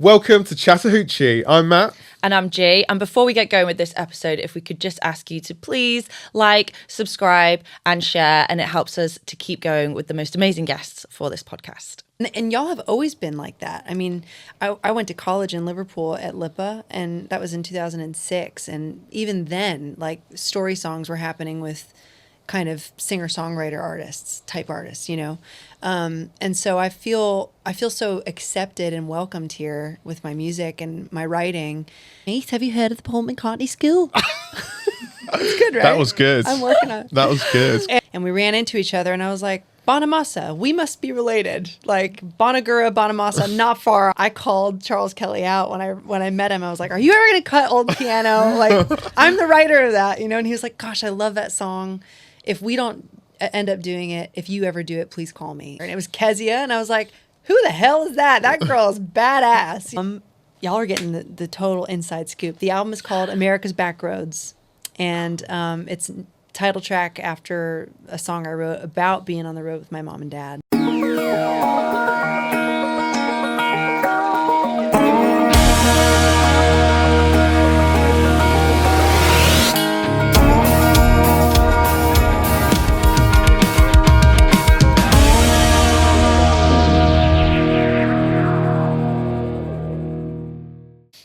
Welcome to Hoochee. I'm Matt. And I'm G. And before we get going with this episode, if we could just ask you to please like, subscribe, and share. And it helps us to keep going with the most amazing guests for this podcast. And y'all have always been like that. I mean, I went to college in Liverpool at LIPA, and that was in 2006. And even then, like, story songs were happening with kind of singer-songwriter type artists, you know? And so I feel so accepted and welcomed here with my music and my writing. Mate, have you heard of the Paul McCartney School? That's good, right? That was good. I'm working on it. That was good. And we ran into each other, and I was like, Bonamassa, we must be related. Like Bonagura, Bonamassa, not far. I called Charles Kelley out when I met him. I was like, "Are you ever going to cut old piano? Like, I'm the writer of that, you know." And he was like, "Gosh, I love that song. If we don't end up doing it, if you ever do it, please call me." And it was Kezia, and I was like, "Who the hell is that? That girl is badass." Y'all are getting the total inside scoop. The album is called America's Backroads, and it's title track after a song I wrote about being on the road with my mom and dad.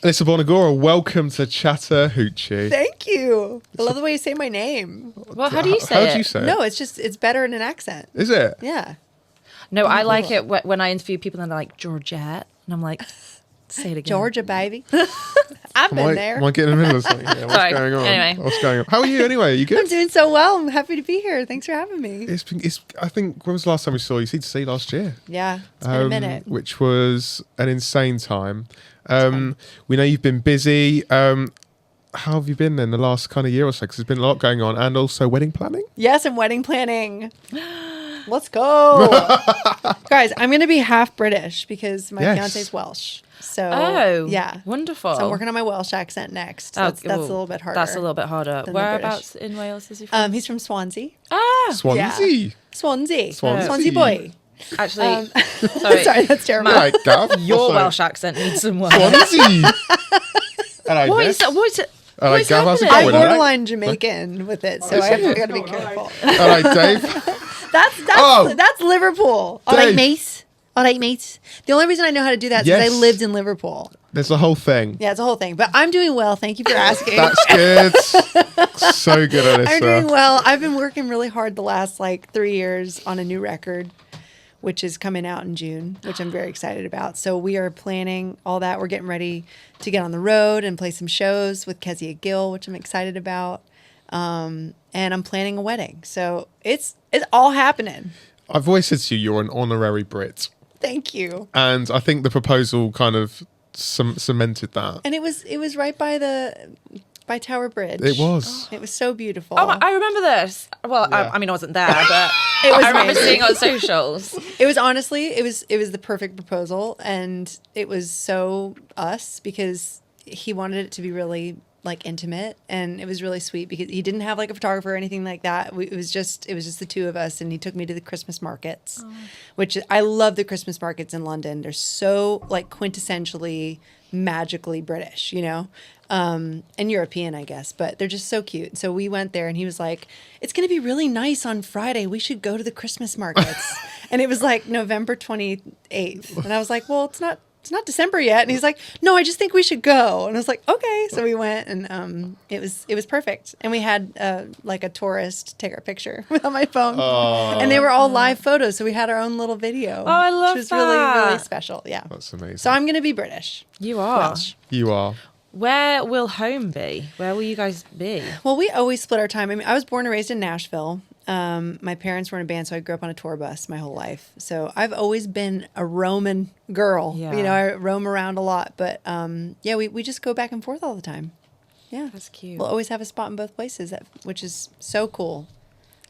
Alyssa Bonagura, welcome to Hoochee. Thank you. I love the way you say my name. Well, how do you say it? How do you say it? No, it's better in an accent. Is it? Yeah. No, I like it when I interview people and they're like, Georgette. And I'm like, say it again. Georgia, baby. I've been there. Am I getting in the middle of something here? What's Sorry. going on? Anyway. What's going on? How are you anyway? Are you good? I'm doing so well. I'm happy to be here. Thanks for having me. I think, when was the last time we saw you? C2C last year. Yeah, it's been a minute. Which was an insane time. We know you've been busy. How have you been in the last kind of year or so? Because there's been a lot going on, and also wedding planning. Yes, and wedding planning. Let's go. Guys, I'm going to be half British because my fiance's Welsh. So, yeah. Wonderful. So I'm working on my Welsh accent next. That's a little bit harder. That's a little bit harder. Whereabouts in Wales is he from? He's from Swansea. Swansea. Yeah. Swansea boy. Actually, sorry, that's terrible. Right, Gav. Your Welsh accent needs some work. Swansea. Hello, What is it? All right, Gav, how's it I'm going? borderline Jamaican with it, so I got to be careful. All right, Dave. That's Liverpool. All right, Dave. mates. The only reason I know how to do that is because I lived in Liverpool. There's a whole thing. Yeah, it's a whole thing. But I'm doing well. Thank you for asking. That's good. So good, Alyssa. I'm doing well. I've been working really hard the last 3 years on a new record, which is coming out in June, which I'm very excited about. So we are planning all that. We're getting ready to get on the road and play some shows with Kezia Gill, which I'm excited about. And I'm planning a wedding. So it's all happening. I've always said to you, you're an honorary Brit. Thank you. And I think the proposal kind of cemented that. And it was right by Tower Bridge. It was. It was so beautiful. Oh, I remember this. Well, Yeah. I mean, I wasn't there, but It was I remember amazing. seeing it on socials. It was honestly, it was the perfect proposal, and it was so us because he wanted it to be really intimate, and it was really sweet because he didn't have a photographer or anything like that. It was just the two of us, and he took me to the Christmas markets, which I love the Christmas markets in London. They're so quintessentially magically British, you know, and European, I guess, but they're just so cute. So we went there, and he was like, "It's going to be really nice on Friday. We should go to the Christmas markets." And it was November 28th, and I was like, "Well, it's not December yet." And he's like, "No, I just think we should go." And I was like, "Okay." So we went, and it was perfect. And we had a tourist take our picture on my phone, and they were all live photos. So we had our own little video. Oh, I love which was that. really, really special. Yeah, That's amazing. so I'm gonna be British. You are. Welsh. You are. Where will home be? Where will you guys be? Well, we always split our time. I mean, I was born and raised in Nashville. My parents were in a band, so I grew up on a tour bus my whole life. So I've always been a roaming girl. Yeah. You know, I roam around a lot. But we just go back and forth all the time. Yeah. That's cute. We'll always have a spot in both places, which is so cool.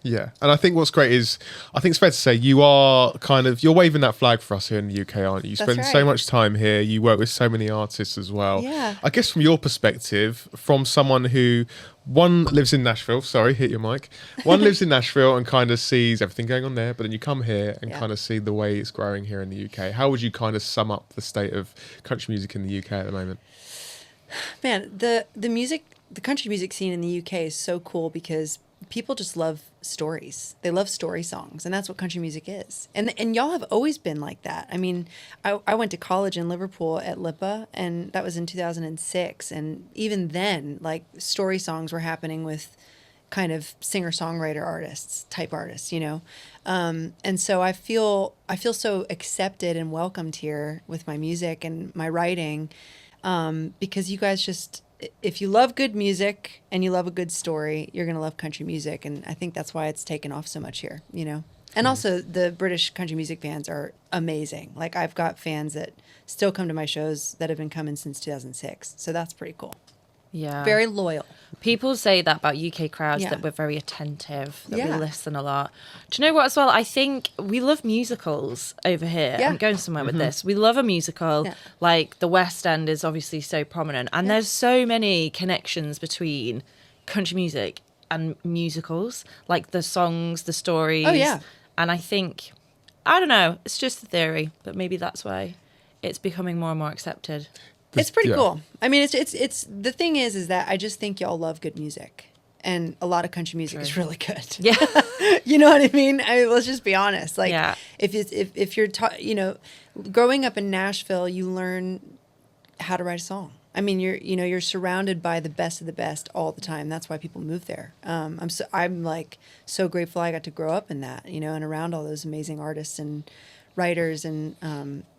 Yeah. And I think what's great is, I think it's fair to say you're waving that flag for us here in the UK, aren't you? You That's spend so right. much time here. You work with so many artists as well. Yeah. I guess from your perspective, from someone who one lives in Nashville. Sorry, hit your mic. One lives in Nashville and kind of sees everything going on there, but then you come here and kind of see the way it's growing here in the UK. How would you kind of sum up the state of country music in the UK at the moment? Man, the country music scene in the UK is so cool because people just love stories. They love story songs, and that's what country music is. And y'all have always been like that. I mean, I went to college in Liverpool at LIPA, and that was in 2006. And even then, like, story songs were happening with kind of singer-songwriter type artists, you know. And so I feel so accepted and welcomed here with my music and my writing, because you guys just, if you love good music and you love a good story, you're going to love country music. And I think that's why it's taken off so much here, you know? And also the British country music fans are amazing. Like, I've got fans that still come to my shows that have been coming since 2006. So that's pretty cool. Yeah. Very loyal. People say that about UK crowds, that we're very attentive, that we listen a lot. Do you know what as well? I think we love musicals over here. I'm going somewhere with this. We love a musical. Yeah. Like, the West End is obviously so prominent. And there's so many connections between country music and musicals. Like, the songs, the stories. Oh, yeah. And I think, I don't know, it's just a theory, but maybe that's why it's becoming more and more accepted. It's pretty cool. I mean, it's the thing is that I just think y'all love good music, and a lot of country music is really good. Yeah. You know what I mean? Let's just be honest. Like, if you're you know, growing up in Nashville, you learn how to write a song. I mean, you're surrounded by the best of the best all the time. That's why people move there. I'm so grateful I got to grow up in that, you know, and around all those amazing artists and writers and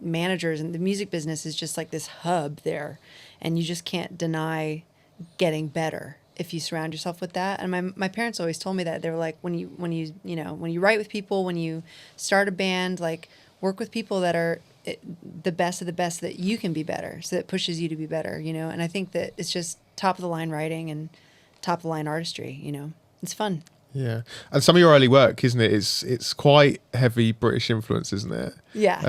managers, and the music business is just like this hub there, and you just can't deny getting better if you surround yourself with that. And my parents always told me that. They were like, when you write with people, when you start a band, like, work with people that are the best of the best, that you can be better, so that pushes you to be better, you know. And I think that it's just top of the line writing and top of the line artistry, you know. It's fun. Yeah, and some of your early work, isn't it? It's quite heavy British influence, isn't it? Yeah.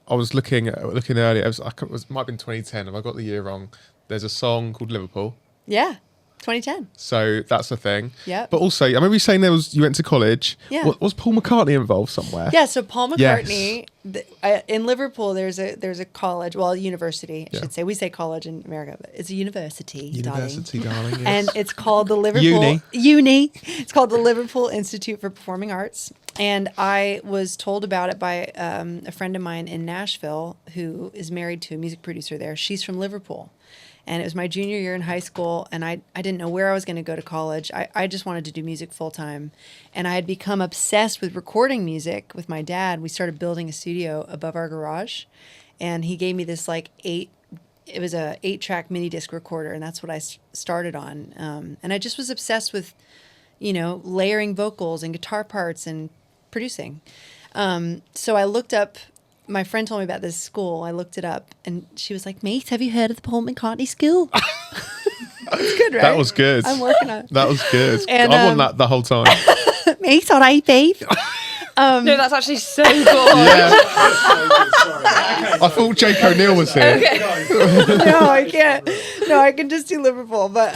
I was looking earlier. It might have been 2010. Have I got the year wrong? There's a song called Liverpool. Yeah, 2010. So that's the thing. Yeah. But also, I remember you saying you went to college. Yeah. Was Paul McCartney involved somewhere? Yeah. So Paul McCartney, in Liverpool, there's a college, well, a university, I should say. We say college in America, but it's a university. University, darling. Yes. And it's called the Liverpool Uni. It's called the Liverpool Institute for Performing Arts. And I was told about it by a friend of mine in Nashville who is married to a music producer there. She's from Liverpool. And it was my junior year in high school, and I didn't know where I was going to go to college. I just wanted to do music full time. And I had become obsessed with recording music with my dad. We started building a studio above our garage, and he gave me this it was a 8-track mini disc recorder, and that's what I started on. And I just was obsessed with, you know, layering vocals and guitar parts and producing. So I looked up. My friend told me about this school. I looked it up, and she was like, "Mate, have you heard of the Paul McCartney School?" That's good, right? That was good. I'm working on it. That was good. And, I want that the whole time. Mate, all right, babe. No, that's actually so cool. Yeah. I thought Jake O'Neill was here. Okay. No, I can't. No, I can just do Liverpool. But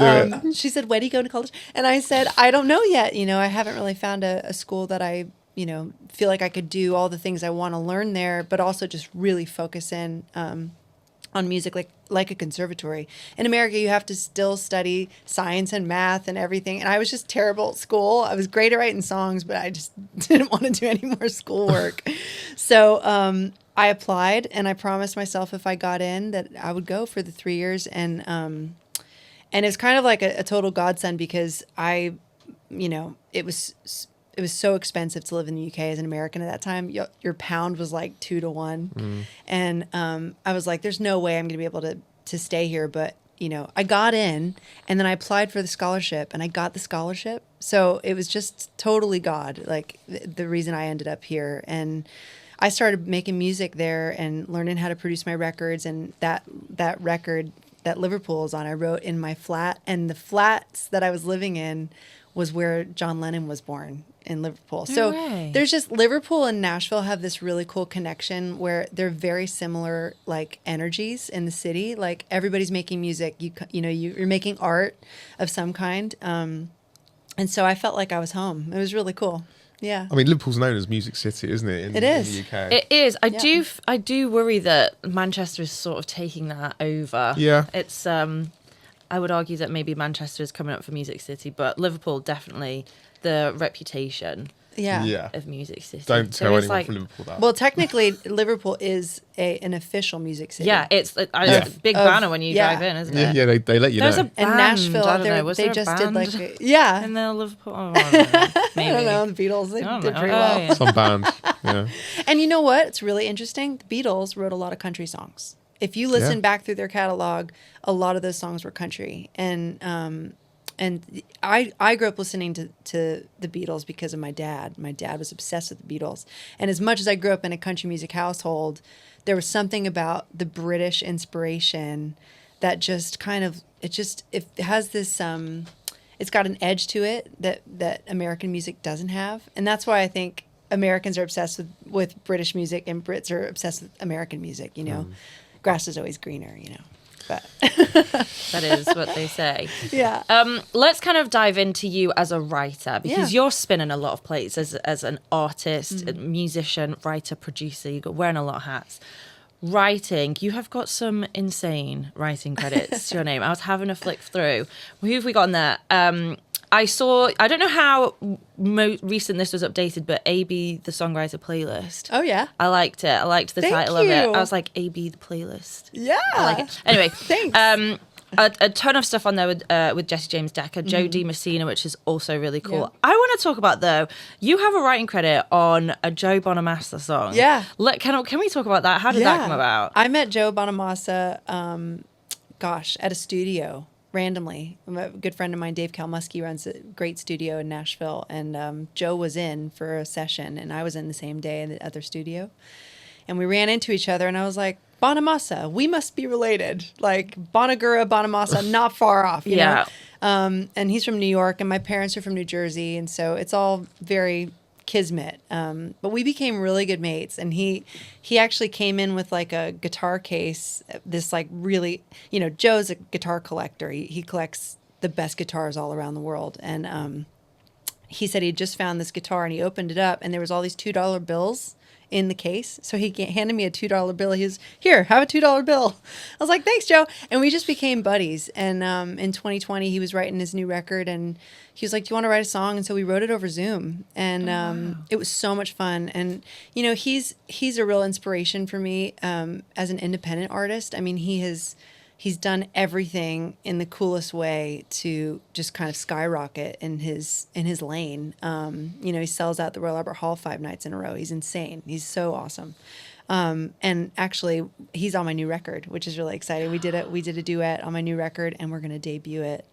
she said, "Where do you go to college?" And I said, "I don't know yet. You know, I haven't really found a school that I, you know, feel like I could do all the things I want to learn there, but also just really focus in on music like a conservatory. In America, you have to still study science and math and everything. And I was just terrible at school. I was great at writing songs, but I just didn't want to do any more schoolwork. So I applied, and I promised myself if I got in that I would go for the 3 years. And it's kind of like a total godsend, because it was so expensive to live in the UK as an American at that time. Your pound was like 2 to 1. And I was like, there's no way I'm going to be able to stay here. But, you know, I got in, and then I applied for the scholarship, and I got the scholarship. So it was just totally God, like the reason I ended up here. And I started making music there and learning how to produce my records. And that record that Liverpool is on, I wrote in my flat. And the flats that I was living in was where John Lennon was born. in Liverpool. No So way. there's just Liverpool and Nashville have this really cool connection where they're very similar like energies in the city. Like everybody's making music. You're making art of some kind. And so I felt like I was home. It was really cool. Yeah. I mean, Liverpool's known as Music City, isn't it? It is. In the UK. It is. I do worry that Manchester is sort of taking that over. Yeah. It's I would argue that maybe Manchester is coming up for Music City, but Liverpool definitely the reputation of Music City. Don't tell anyone from Liverpool that. Well, technically, Liverpool is an official music city. Yeah, it's a big banner when you drive in, isn't it? Yeah, they let you There's know. A band, and Nashville, I don't know, they there just band did like in the Liverpool. Oh, I don't know, maybe. I don't know. The Beatles they did pretty Oh, well. yeah. Some band. Yeah. And you know what? It's really interesting. The Beatles wrote a lot of country songs. If you listen back through their catalog, a lot of those songs were country. And I grew up listening to the Beatles because of my dad. My dad was obsessed with the Beatles. And as much as I grew up in a country music household, there was something about the British inspiration that just kind of, it has this, it's got an edge to it that American music doesn't have. And that's why I think Americans are obsessed with British music and Brits are obsessed with American music, Grass is always greener, but that is what they say. Yeah. Let's kind of dive into you as a writer because you're spinning a lot of plates as an artist, a musician, writer, producer. You're wearing a lot of hats. Writing, you have got some insane writing credits to your name. I was having a flick through. Who have we got on there? I don't know how recent this was updated, but AB, the songwriter playlist. Oh, yeah. I liked it. I liked the title of it. I was like, AB, the playlist. Yeah. I like it. Anyway. Thanks. A ton of stuff on there with Jessie James Decker, Joe D. Messina, which is also really cool. Yeah. I want to talk about, though, you have a writing credit on a Joe Bonamassa song. Yeah. Can we talk about that? How did that come about? I met Joe Bonamassa, at a studio. Randomly. A good friend of mine, Dave Kalmusky, runs a great studio in Nashville, and Joe was in for a session, and I was in the same day in the other studio, and we ran into each other, and I was like, Bonamassa, we must be related, like Bonagura, Bonamassa, not far off, you know? And he's from New York, and my parents are from New Jersey, and so it's all very kismet. But we became really good mates, and he actually came in with like a guitar case, this like really, Joe's a guitar collector. He collects the best guitars all around the world. And he said he just found this guitar, and he opened it up, and there was all these $2 bills in the case. So he handed me a $2 bill. He was, here, have a $2 bill. I was like, thanks, Joe. And we just became buddies. And in 2020, he was writing his new record, and he was like, do you want to write a song? And so we wrote it over Zoom. And it was so much fun. And, he's a real inspiration for me as an independent artist. I mean, he's done everything in the coolest way to just kind of skyrocket in his lane. He sells out the Royal Albert Hall 5 nights in a row. He's insane. He's so awesome. And actually, he's on my new record, which is really exciting. We did a duet on my new record, and we're going to debut it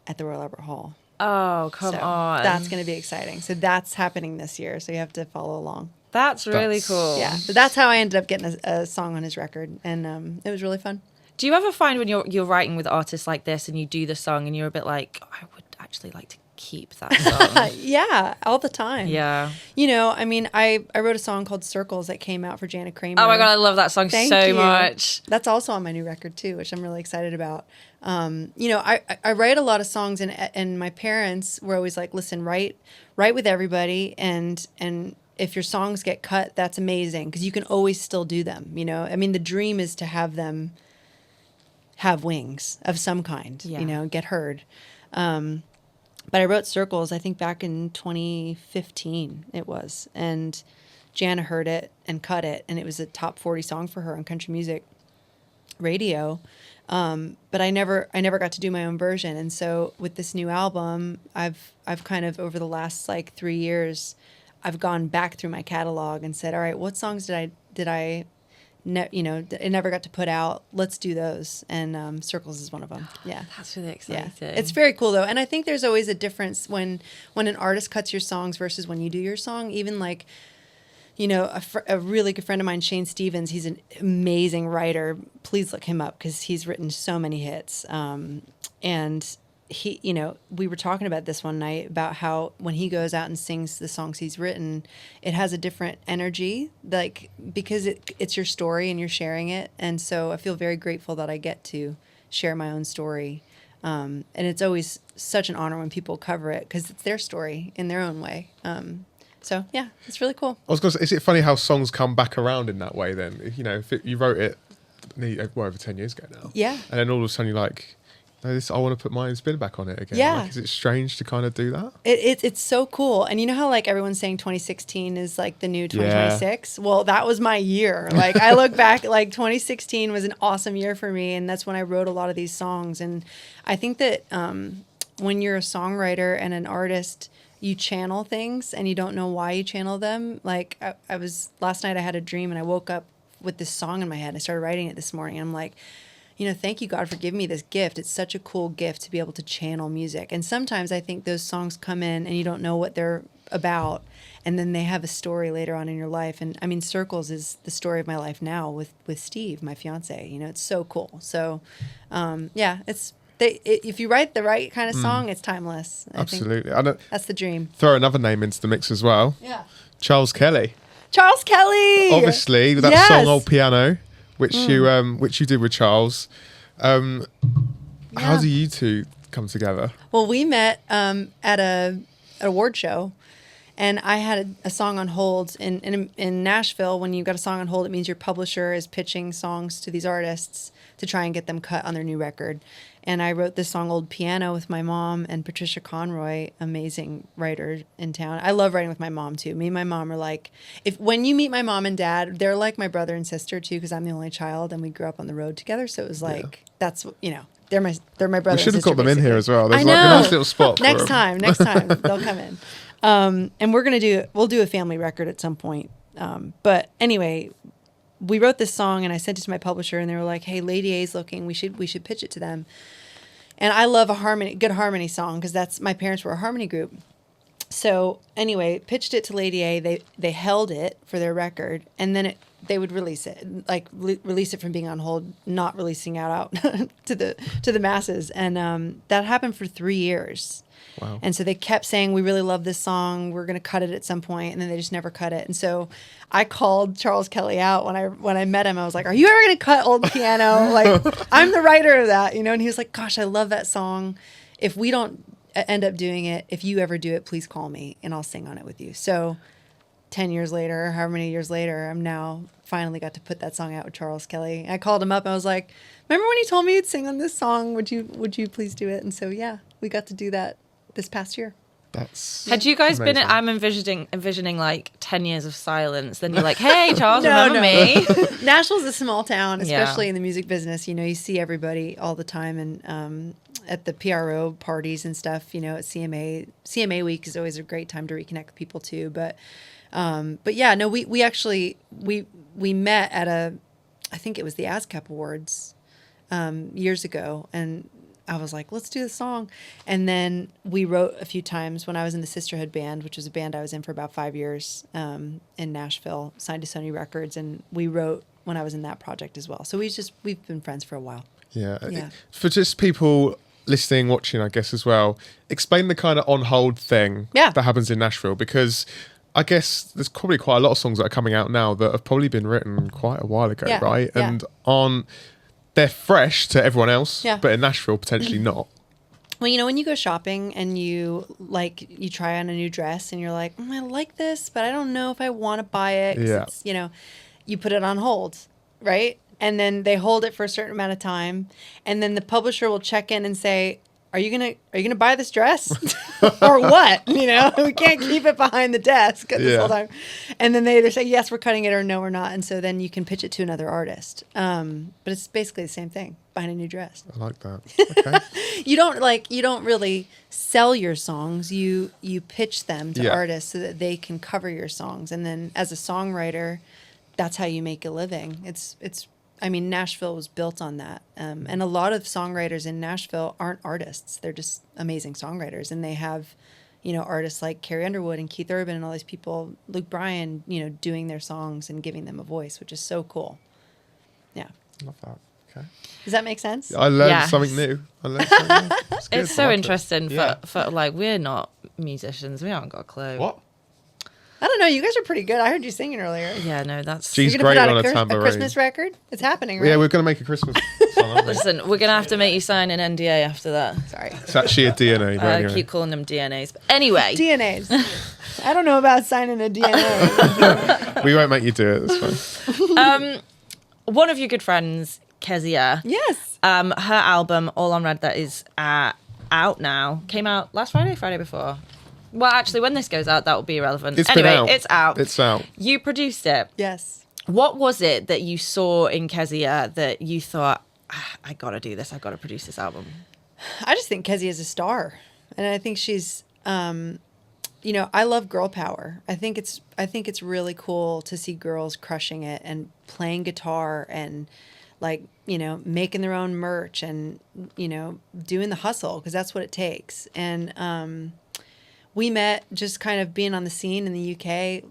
at the Royal Albert Hall. Oh, come on. That's going to be exciting. So that's happening this year. So you have to follow along. That's really cool. Yeah. So that's how I ended up getting a song on his record. And it was really fun. Do you ever find when you're writing with artists like this and you do the song and you're a bit like, I would actually like to keep that song? Yeah, all the time. Yeah. I wrote a song called Circles that came out for Jana Kramer. Oh my God, I love that song so much. That's also on my new record too, which I'm really excited about. I write a lot of songs, and my parents were always like, listen, write with everybody, and if your songs get cut, that's amazing, because you can always still do them, the dream is to have them have wings of some kind, get heard. But I wrote Circles, I think back in 2015 it was, and Jana heard it and cut it, and it was a top 40 song for her on country music radio. But I never got to do my own version. And so with this new album, I've kind of, over the last 3 years, I've gone back through my catalog and said, all right, what songs did I never got to put out? Let's do those. And Circles is one of them. Yeah. That's really exciting. Yeah. It's very cool though. And I think there's always a difference when an artist cuts your songs versus when you do your song. Even a really good friend of mine, Shane Stevens, he's an amazing writer. Please look him up because he's written so many hits. And we were talking about this one night about how when he goes out and sings the songs he's written, it has a different energy, like, because it's your story and you're sharing it. And so I feel very grateful that I get to share my own story. And it's always such an honor when people cover it because it's their story in their own way. So yeah, it's really cool. I was going to say, is it funny how songs come back around in that way then? If you wrote it over 10 years ago now. Yeah. And then all of a sudden you're like, no, I want to put my own spin back on it again. Yeah. Like, is it strange to kind of do that? It's so cool. And you know how like everyone's saying 2016 is like the new 2026? Yeah. Well, that was my year. Like I look back, like 2016 was an awesome year for me. And that's when I wrote a lot of these songs. And I think that when you're a songwriter and an artist, you channel things and you don't know why you channel them. Like last night I had a dream and I woke up with this song in my head. I started writing it this morning. And I'm like, thank you, God, for giving me this gift. It's such a cool gift to be able to channel music. And sometimes I think those songs come in and you don't know what they're about. And then they have a story later on in your life. And I mean, Circles is the story of my life now with Steve, my fiance. It's so cool. So, yeah, if you write the right kind of song, it's timeless. Absolutely. That's the dream. Throw another name into the mix as well. Yeah. Charles Kelley. Charles Kelley! Obviously, that song Old Piano, which you did with Charles. How do you two come together? Well, we met at an award show, and I had a song on hold. In Nashville, when you've got a song on hold, it means your publisher is pitching songs to these artists to try and get them cut on their new record. And I wrote this song, Old Piano, with my mom and Patricia Conroy, amazing writer in town. I love writing with my mom, too. Me and my mom are like, when you meet my mom and dad, they're like my brother and sister, too, because I'm the only child, and we grew up on the road together. So it was like, they're my brother and sister. We should have got them in here as well. There's like a nice little spot next time, they'll come in. And we'll do a family record at some point. But anyway, we wrote this song and I sent it to my publisher and they were like, hey, Lady A's looking, we should pitch it to them. And I love a good harmony song because my parents were a harmony group. So anyway, pitched it to Lady A. They held it for their record and then they would release it, like release it from being on hold, not releasing out to the masses. And that happened for 3 years. Wow. And so they kept saying, we really love this song. We're going to cut it at some point. And then they just never cut it. And so I called Charles Kelley out when I met him. I was like, are you ever going to cut Old Piano? Like, I'm the writer of that, And he was like, gosh, I love that song. If we don't end up doing it, if you ever do it, please call me and I'll sing on it with you. So 10 years later, however many years later, I'm now finally got to put that song out with Charles Kelley. I called him up and I was like, remember when you told me you'd sing on this song? Would you please do it? And so, yeah, we got to do that this past year. Had you guys amazing. been I'm envisioning like 10 years of silence, then you're like, hey Charles, remember me? Nashville's a small town, especially in the music business. You see everybody all the time, and at the PRO parties and stuff, at CMA week is always a great time to reconnect with people too. But yeah, no, we actually met at I think it was the ASCAP Awards years ago, and I was like, let's do the song. And then we wrote a few times when I was in the Sisterhood Band, which was a band I was in for about 5 years in Nashville, signed to Sony Records. And we wrote when I was in that project as well. So we've been friends for a while. Yeah. For just people listening, watching, I guess, as well, explain the kind of on hold thing that happens in Nashville, because I guess there's probably quite a lot of songs that are coming out now that have probably been written quite a while ago, right? Yeah. And they're fresh to everyone else, but in Nashville, potentially not. Well, when you go shopping and you try on a new dress and you're like, I like this, but I don't know if I want to buy it. It's, you put it on hold, right? And then they hold it for a certain amount of time. And then the publisher will check in and say, are you gonna buy this dress or what? We can't keep it behind the desk this whole time. And then they either say, yes, we're cutting it, or no, we're not. And so then you can pitch it to another artist. But it's basically the same thing, buying a new dress. I like that. Okay. You don't really sell your songs. You pitch them to artists so that they can cover your songs. And then as a songwriter, that's how you make a living. Nashville was built on that. And a lot of songwriters in Nashville aren't artists. They're just amazing songwriters. And they have, artists like Carrie Underwood and Keith Urban and all these people, Luke Bryan, doing their songs and giving them a voice, which is so cool. Yeah. Love that. Okay. Does that make sense? I learned something new. It's so interesting for like, we're not musicians. We haven't got a clue. What? I don't know. You guys are pretty good. I heard you singing earlier. Yeah, no, that's... She's great on a tambourine. A Christmas record? It's happening, right? Yeah, we're going to make a Christmas song, aren't we? Listen, we're going to have to make you sign an NDA after that. Sorry. It's actually a DNA. I keep calling them DNAs. But anyway. DNAs. I don't know about signing a DNA. We won't make you do it. That's fine. One of your good friends, Kezia. Yes. Her album, All on Red, that is out now. Came out last Friday before. Well, actually, when this goes out, that will be irrelevant. It's out. It's out. You produced it. Yes. What was it that you saw in Kezia that you thought, I got to do this. I got to produce this album? I just think Kezia is a star. And I think she's, I love girl power. I think it's really cool to see girls crushing it and playing guitar and making their own merch and, doing the hustle, because that's what it takes. And, we met just kind of being on the scene in the UK.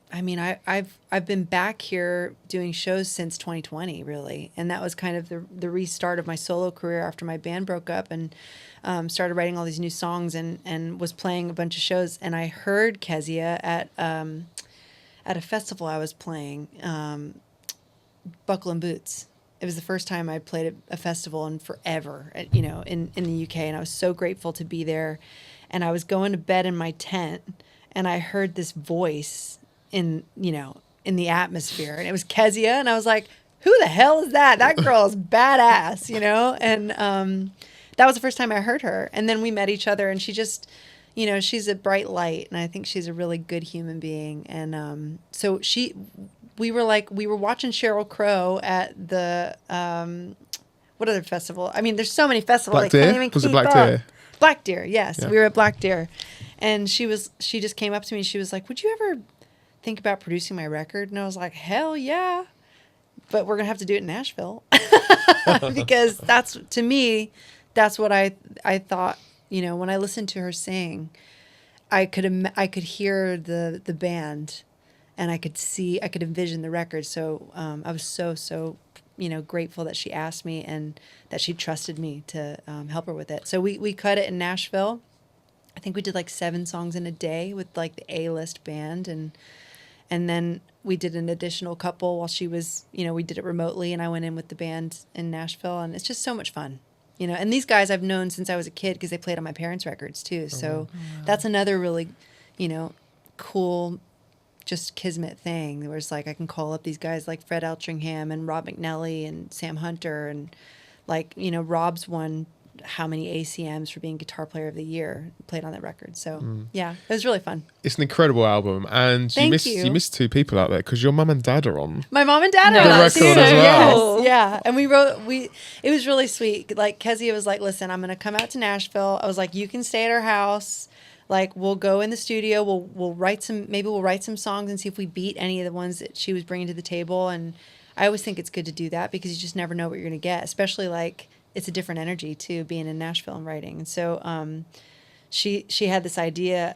I've been back here doing shows since 2020, really. And that was kind of the restart of my solo career after my band broke up, and started writing all these new songs and was playing a bunch of shows. And I heard Kezia at a festival I was playing, Buckle and Boots. It was the first time I played at a festival in forever, in the UK. And I was so grateful to be there. And I was going to bed in my tent, and I heard this voice in the atmosphere, and it was Kezia, and I was like, who the hell is that? That girl is badass, And that was the first time I heard her. And then we met each other, and she just, she's a bright light, and I think she's a really good human being. And so we were watching Sheryl Crow at the, what other festival? I mean, there's so many festivals. Black Deer? Was it Black Deer? Black Deer, yes. Yeah. We were at Black Deer. And she just came up to me and she was like, would you ever think about producing my record? And I was like, hell yeah. But we're going to have to do it in Nashville. Because that's what I thought, when I listened to her sing, I could hear the band, and I could envision the record. So I was so grateful that she asked me and that she trusted me to help her with it. So we cut it in Nashville. I think we did 7 songs in a day with the A-list band, and then we did an additional couple while she was, we did it remotely, and I went in with the band in Nashville, and it's just so much fun. And these guys I've known since I was a kid because they played on my parents' records too. So that's another really, cool, just kismet thing, where it's I can call up these guys like Fred Eltringham and Rob McNally and Sam Hunter, and Rob's won how many ACMs for being Guitar Player of the Year, played on that record. So yeah, it was really fun. It's an incredible album, and you missed 2 people out there because your mum and dad are on. My mom and dad are the on record too. as well. Yes, yeah, and it was really sweet. Kezia was like, "Listen, I'm gonna come out to Nashville." I was like, "You can stay at our house. We'll go in the studio. We'll write some songs and see if we beat any of the ones that she was bringing to the table." And I always think it's good to do that because you just never know what you're gonna get, especially it's a different energy too, being in Nashville and writing. And so she had this idea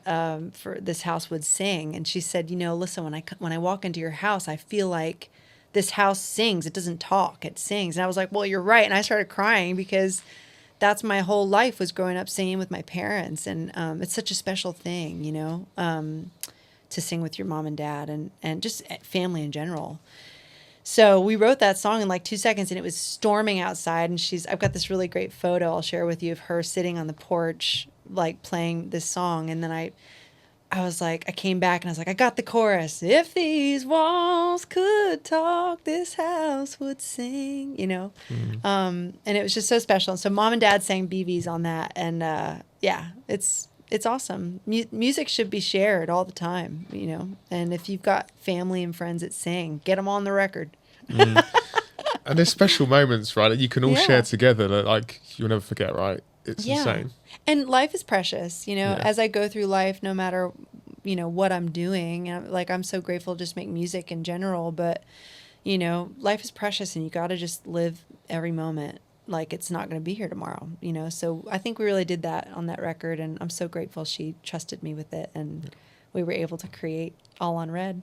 for This House Would Sing, and she said, listen, when I walk into your house, I feel like this house sings. It doesn't talk, it sings. And I was like, well, you're right. And I started crying because that's my whole life, was growing up singing with my parents, and it's such a special thing, to sing with your mom and dad and just family in general. So we wrote that song in 2 seconds, and it was storming outside. And I've got this really great photo I'll share with you of her sitting on the porch, playing this song. And then I was like, I came back and I was like, I got the chorus. If these walls could talk, this house would sing, And it was just so special. And so mom and dad sang BVs on that. And yeah, it's awesome. Music should be shared all the time, and if you've got family and friends that sing, get them on the record. And there's special moments, right, that you can all share together that you'll never forget, right? It's insane. And life is precious, as I go through life, no matter, what I'm doing. I'm so grateful to just make music in general, but, life is precious, and you got to just live every moment like it's not going to be here tomorrow, So I think we really did that on that record, and I'm so grateful she trusted me with it, and we were able to create All on Red.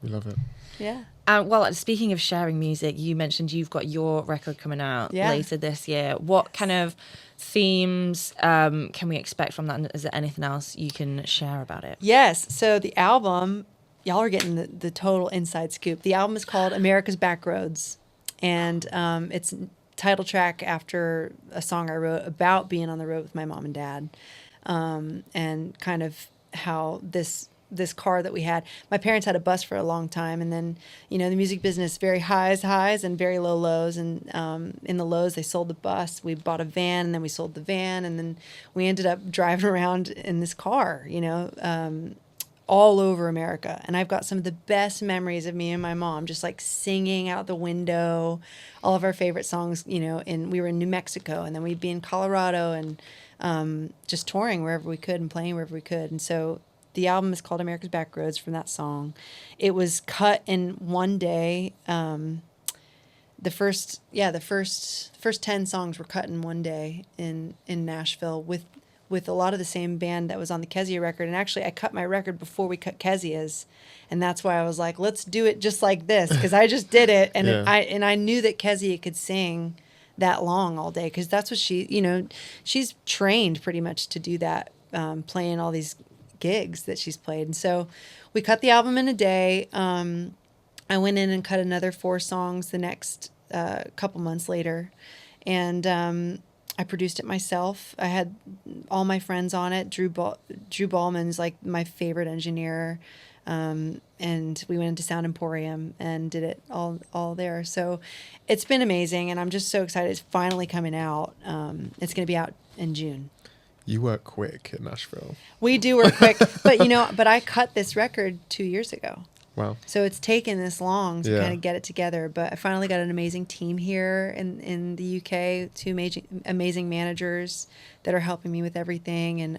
We love it. Yeah. Well, speaking of sharing music, you mentioned you've got your record coming out later this year. What kind of themes can we expect from that? And is there anything else you can share about it? Yes. So the album, y'all are getting the total inside scoop. The album is called America's Backroads, and it's title track after a song I wrote about being on the road with my mom and dad, and kind of how this car that we had. My parents had a bus for a long time, and then, the music business, very highs and very low lows. And in the lows, they sold the bus. We bought a van, and then we sold the van, and then we ended up driving around in this car, all over America. And I've got some of the best memories of me and my mom just like singing out the window all of our favorite songs, and we were in New Mexico, and then we'd be in Colorado, and just touring wherever we could and playing wherever we could. And so the album is called America's Backroads from that song. It was cut in one day. The first 10 songs were cut in one day in Nashville with a lot of the same band that was on the Kezia record. And actually, I cut my record before we cut Kezia's, and that's why I was like, let's do it just like this, because I just did it, and I knew that Kezia could sing that long all day, because that's what she's trained pretty much to do that, playing all these gigs that she's played. And so we cut the album in a day. I went in and cut another 4 songs the next couple months later, and I produced it myself. I had all my friends on it. Drew Ballman's like my favorite engineer, and we went into Sound Emporium and did it all there. So it's been amazing, and I'm just so excited. It's finally coming out. It's going to be out in June. You work quick in Nashville. We do work quick, but I cut this record 2 years ago. Wow. So it's taken this long to kind of get it together, but I finally got an amazing team here in the UK, 2 amazing managers that are helping me with everything,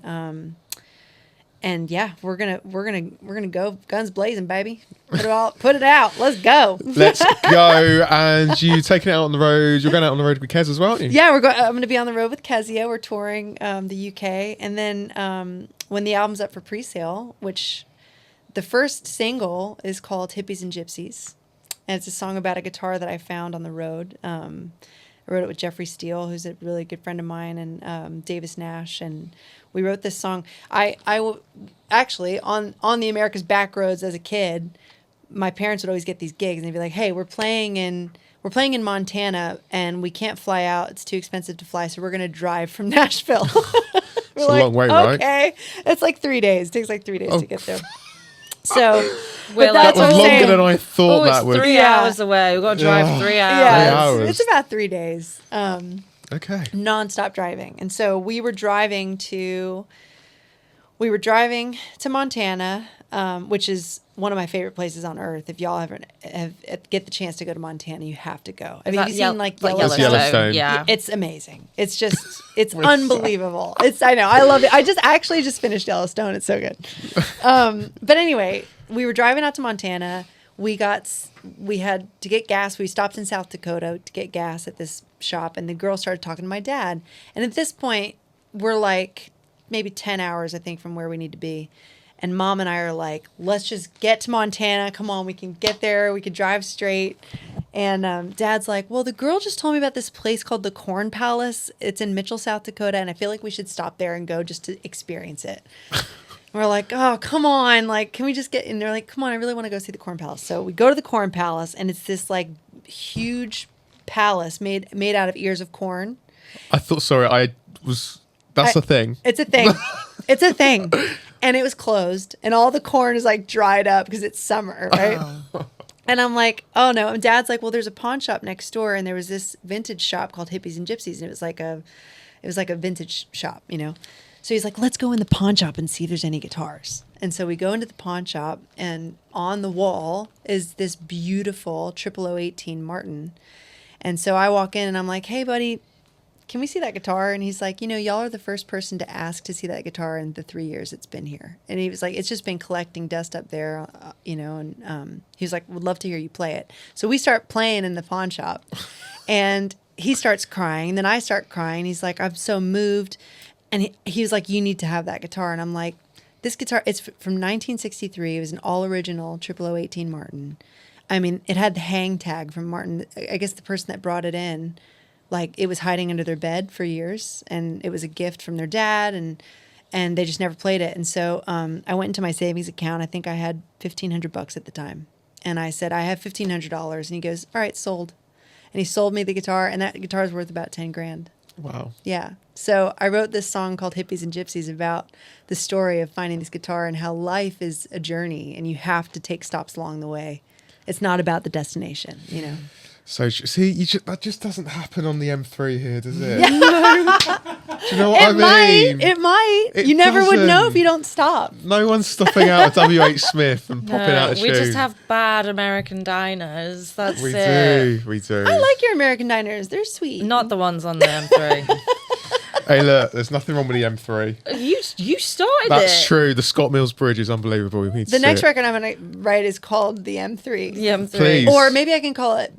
and yeah, we're gonna go guns blazing, baby. Put it out. Let's go. Let's go. And you taking it out on the road. You're going out on the road with Kez as well, aren't you? Yeah, I'm gonna be on the road with Kezia. We're touring the UK, and then when the album's up for pre-sale, which the first single is called Hippies and Gypsies, and it's a song about a guitar that I found on the road. I wrote it with Jeffrey Steele, who's a really good friend of mine, and Davis Nash, and we wrote this song. I actually on the America's Backroads as a kid, my parents would always get these gigs, and they'd be like, "Hey, we're playing in Montana, and we can't fly out. It's too expensive to fly, so we're gonna drive from Nashville." It's a long way, right? Okay, it's like 3 days. It takes like 3 days to get there. So that was longer than I thought that would. 3 hours away. We've got to drive 3 hours. Yeah, 3 hours. It's about 3 days. Okay. Non-stop driving. And so we were driving to Montana, which is one of my favorite places on earth. If y'all ever get the chance to go to Montana, you have to go. Have you seen like Yellowstone? Yeah. It's amazing. It's just, it's unbelievable. I know. I love it. I just finished Yellowstone. It's so good. But anyway, we were driving out to Montana. We had to get gas. We stopped in South Dakota to get gas at this shop, and the girl started talking to my dad. And at this point, we're like maybe 10 hours, I think, from where we need to be. And Mom and I are like, let's just get to Montana. Come on, we can get there. We could drive straight. And Dad's like, well, the girl just told me about this place called the Corn Palace. It's in Mitchell, South Dakota, and I feel like we should stop there and go just to experience it. We're like, oh, come on. Like, can we just get in? They're like, come on, I really want to go see the Corn Palace. So we go to the Corn Palace, and it's this like huge palace made out of ears of corn. That's a thing. It's a thing. It's a thing. And it was closed, and all the corn is like dried up because it's summer, right? Oh. And I'm like, oh no. And Dad's like, well, there's a pawn shop next door, and there was this vintage shop called Hippies and Gypsies, and it was like a vintage shop, So he's like, let's go in the pawn shop and see if there's any guitars. And so we go into the pawn shop, and on the wall is this beautiful 0018 Martin. And so I walk in, and I'm like, hey, buddy, can we see that guitar? And he's like, y'all are the first person to ask to see that guitar in the 3 years it's been here. And he was like, it's just been collecting dust up there, and he was like, would love to hear you play it. So we start playing in the pawn shop, and he starts crying. And then I start crying. He's like, I'm so moved. And he was like, you need to have that guitar. And I'm like, this guitar, it's from 1963. It was an all original 0018 Martin. I mean, it had the hang tag from Martin. I guess the person that brought it in, like, it was hiding under their bed for years, and it was a gift from their dad, and they just never played it. And so I went into my savings account. I think I had $1,500 at the time. And I said, I have $1,500. And he goes, all right, sold. And he sold me the guitar, and that guitar is worth about 10 grand. Wow. Yeah. So I wrote this song called Hippies and Gypsies about the story of finding this guitar and how life is a journey, and you have to take stops along the way. It's not about the destination, you know. So see, that just doesn't happen on the M3 here, does it? Yeah. Do you know what I mean? It might. You never would know if you don't stop. No one's stopping out at W.H. Smith and popping out a shoe. We just have bad American diners. That's we it. We do. I like your American diners. They're sweet. Not the ones on the M3. Hey, look, there's nothing wrong with the M3. You started That's true. The Scott Mills Bridge is unbelievable. We need to the next see it. record I'm going to write is called the M3. The M3. Please. Or maybe I can call it,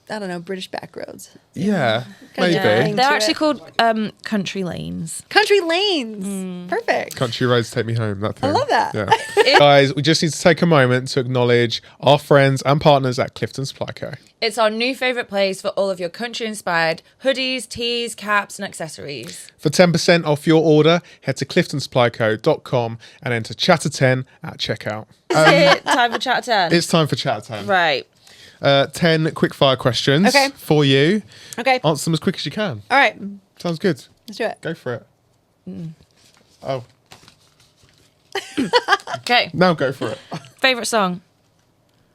I don't know, British Backroads. Yeah, maybe. Yeah. They're actually called Country Lanes. Country Lanes. Perfect. Country Roads Take Me Home, that thing. I love that. Yeah. Guys, we just need to take a moment to acknowledge our friends and partners at Clifton Supply Co. It's our new favourite place for all of your country-inspired hoodies, tees, caps and accessories. For 10% off your order, head to cliftonsupplyco.com and enter Chatter10 at checkout. Is it time for Chatter 10? It's time for Chatter10. Right. 10 quick-fire questions for you. Okay. Answer them as quick as you can. All right. Sounds good. Let's do it. Go for it. Oh. Okay. Now go for it. Favourite song?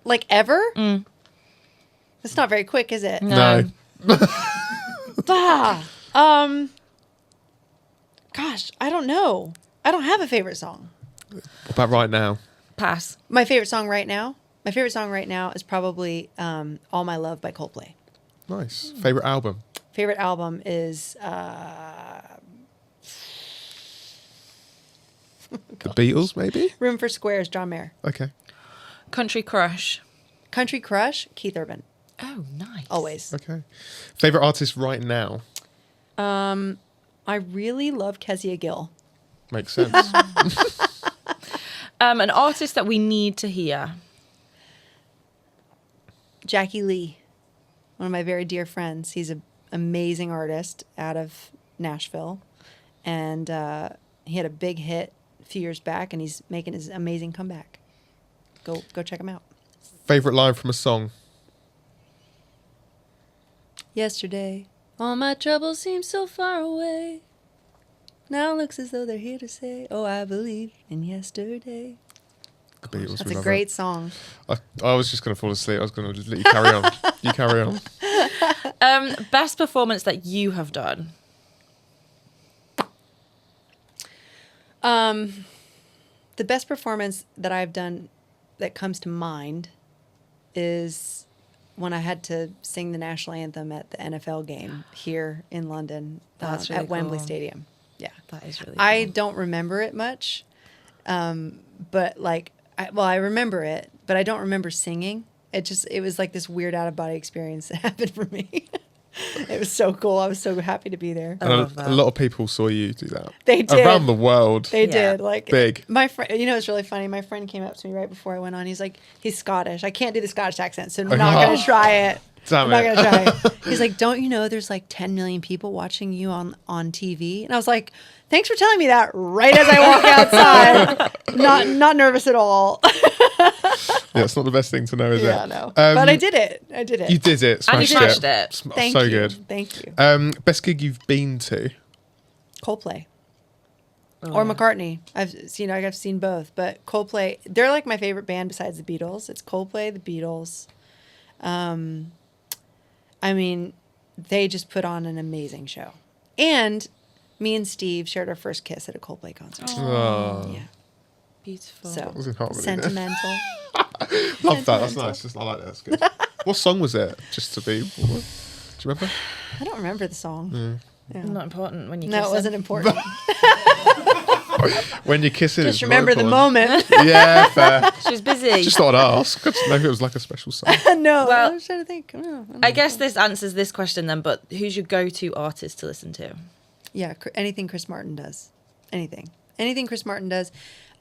Like ever? It's not very quick, is it? No. Gosh, I don't know. I don't have a favorite song. What about right now? Pass. My favorite song right now? My favorite song right now is probably All My Love by Coldplay. Nice. Favorite album? Favorite album is The Beatles, maybe? Room for Squares, John Mayer. Okay. Country Crush. Country Crush, Keith Urban. Oh, nice. Always. Okay. Favorite artist right now? I really love Kezia Gill. Makes sense. An artist that we need to hear. Jackie Lee, one of my very dear friends. He's an amazing artist out of Nashville. And he had a big hit a few years back, and he's making his amazing comeback. Go check him out. Favorite line from a song? Yesterday, all my troubles seem so far away. Now it looks as though they're here to say, oh, I believe in yesterday. The Beatles. That's a great song. I was just going to fall asleep. I was going to just let you carry on. You carry on. Best performance that you have done? The best performance that I've done that comes to mind is when I had to sing the national anthem at the NFL game here in London at Wembley Stadium. Yeah. That is really I cool. don't remember it much, but like, I remember it, but I don't remember singing. It was like this weird out of body experience that happened for me. It was so cool. I was so happy to be there. And a lot of people saw you do that. They did. Around the world. They did. Like big. My friend, it's really funny. My friend came up to me right before I went on. He's like, he's Scottish. I can't do the Scottish accent, so I'm not going to try it. Damn I'm not going to try it. He's like, don't you know there's like 10 million people watching you on TV? And I was like, thanks for telling me that right as I walk outside. Not nervous at all. Yeah, it's not the best thing to know, is it? Yeah, no. But I did it. You did it. And you Smashed smashed it. Thank so you. good. Thank you. Best gig you've been to? Coldplay. Or McCartney. I've seen both, but Coldplay, they're like my favorite band besides the Beatles. It's Coldplay, the Beatles. I mean, they just put on an amazing show. And me and Steve shared our first kiss at a Coldplay concert. Oh. Yeah. Beautiful. So was in harmony there. sentimental. Love that. That's nice. I like that. That's good. What song was it? Just to be. Do you remember? I don't remember the song. Yeah. Not important when you kiss No, it wasn't important. When you kiss it, Just remember the moment. Yeah, fair. She was busy. Just thought I'd ask. Good to know if it was like a special song. No, Well, I was trying to think. I guess this answers this question then, but who's your go-to artist to listen to? Yeah, anything Chris Martin does. Anything Chris Martin does.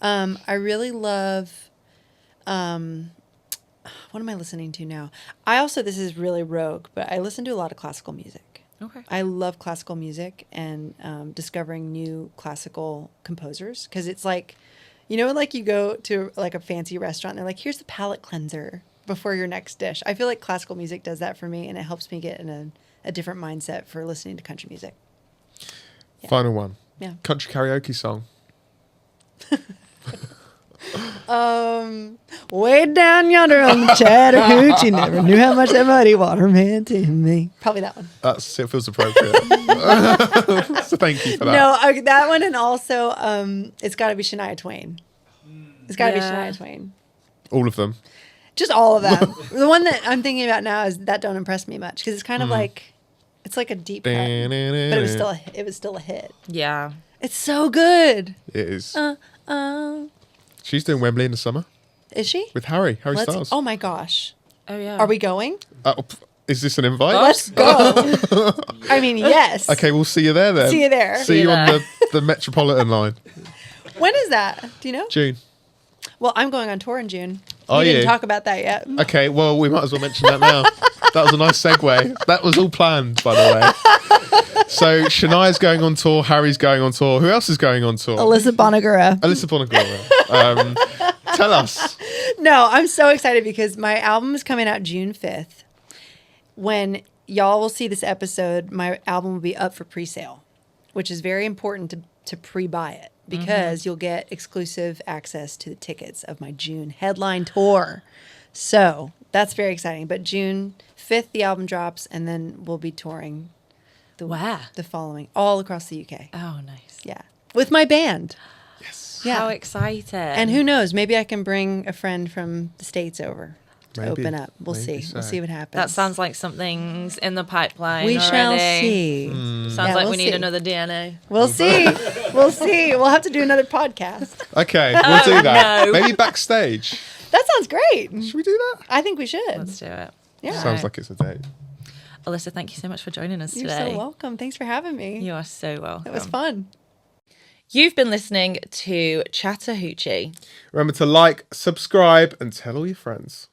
I really love what am I listening to now? I also, this is really rogue, but I listen to a lot of classical music. Okay. I love classical music and discovering new classical composers, because it's like, you know, like you go to like a fancy restaurant and they're like, here's the palate cleanser before your next dish. I feel like classical music does that for me, and it helps me get in a different mindset for listening to country music. Yeah. Final one. Yeah. Country karaoke song. Way down yonder on the Chattahoochee, never knew how much that muddy water meant to me. Probably that one. It feels appropriate. So thank you for that. No, that one, and also it's got to be Shania Twain. It's got to be Shania Twain. All of them. Just all of them. The one that I'm thinking about now is That Don't Impress Me Much, because it's kind of like, it's like a deep cut, but it was still a hit. Yeah. It's so good. It is. She's doing Wembley in the summer. Is she? With Harry Styles. Oh my gosh. Oh yeah. Are we going? Is this an invite? Let's go. I mean, yes. Okay, we'll see you there then. See you there. See you on the Metropolitan line. When is that? Do you know? June. Well, I'm going on tour in June. We didn't talk about that yet. Okay, well, we might as well mention that now. That was a nice segue. That was all planned, by the way. So Shania's going on tour. Harry's going on tour. Who else is going on tour? Alyssa Bonagura. Tell us. No, I'm so excited because my album is coming out June 5th. When y'all will see this episode, my album will be up for pre-sale, which is very important to pre-buy it, because you'll get exclusive access to the tickets of my June headline tour. So that's very exciting. But June 5th, the album drops, and then we'll be touring the following, all across the UK. Oh, nice. Yeah. With my band. Yes. Yeah. How exciting. And who knows, maybe I can bring a friend from the States over to Maybe. Open up. We'll see. So. We'll see what happens. That sounds like something's in the pipeline We already. shall see. Sounds like we'll we need see. another DNA. We'll see. We'll see. We'll have to do another podcast. Okay, we'll do that. No. Maybe backstage. That sounds great. Should we do that? I think we should. Let's do it. Yeah. Sounds like it's a date. Alyssa, thank you so much for joining us You're today. so welcome. Thanks for having me. You are so welcome. It was fun. You've been listening to Chattahoochee. Remember to like, subscribe, and tell all your friends.